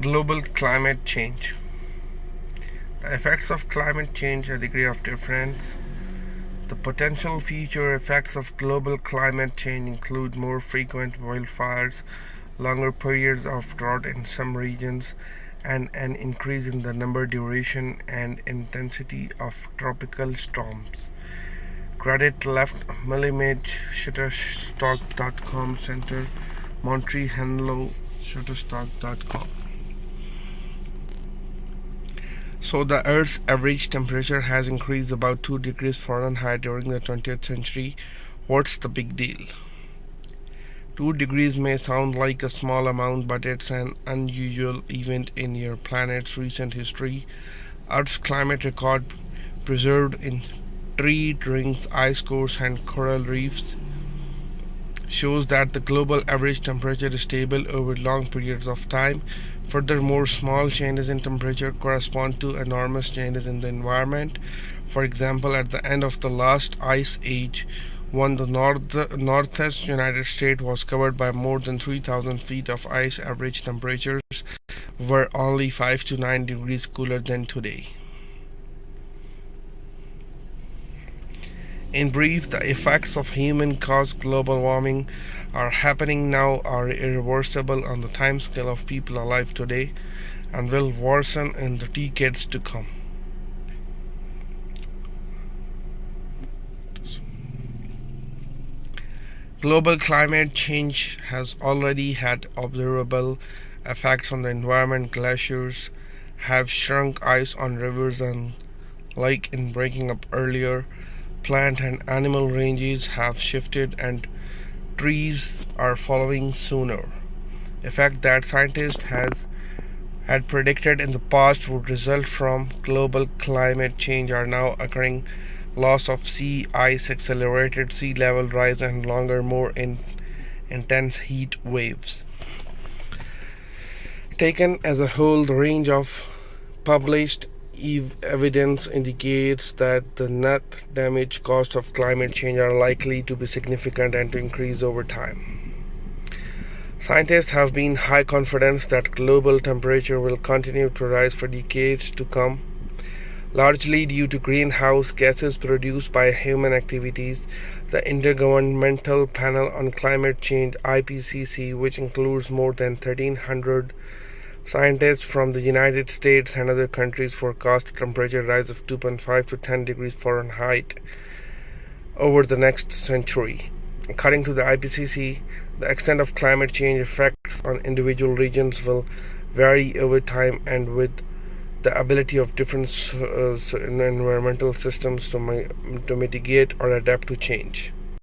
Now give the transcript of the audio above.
Global climate change. The effects of climate change, a degree of difference. The potential future effects of global climate change include more frequent wildfires, longer periods of drought in some regions, and an increase in the number, duration, and intensity of tropical storms. Credit left Millimage, Shutterstock.com Center, Montre Henlo, Shutterstock.com. So the Earth's average temperature has increased about 2 degrees Fahrenheit during the 20th century. What's the big deal? 2 degrees may sound like a small amount, but it's an unusual event in your planet's recent history. Earth's climate record, preserved in tree rings, ice cores, and coral reefs, shows that the global average temperature is stable over long periods of time. Furthermore, small changes in temperature correspond to enormous changes in the environment. For example, at the end of the last ice age, when the northeast United States was covered by more than 3,000 feet of ice, average temperatures were only 5 to 9 degrees cooler than today. In brief, the effects of human-caused global warming are happening now, are irreversible on the timescale of people alive today, and will worsen in the decades to come. Global climate change has already had observable effects on the environment. Glaciers have shrunk ice on rivers and lakes in breaking up earlier. Plant and animal ranges have shifted and trees are following sooner. Effects that scientists had predicted in the past would result from global climate change are now occurring. Loss of sea ice, accelerated sea level rise, and longer, more intense heat waves. Taken as a whole, the range of published evidence indicates that the net damage cost of climate change are likely to be significant and to increase over time. Scientists have been high confidence that global temperature will continue to rise for decades to come, largely due to greenhouse gases produced by human activities. The Intergovernmental Panel on Climate Change (IPCC), which includes more than 1,300 scientists from the United States and other countries, forecast a temperature rise of 2.5 to 10 degrees Fahrenheit over the next century. According to the IPCC, the extent of climate change effects on individual regions will vary over time and with the ability of different environmental systems to mitigate or adapt to change.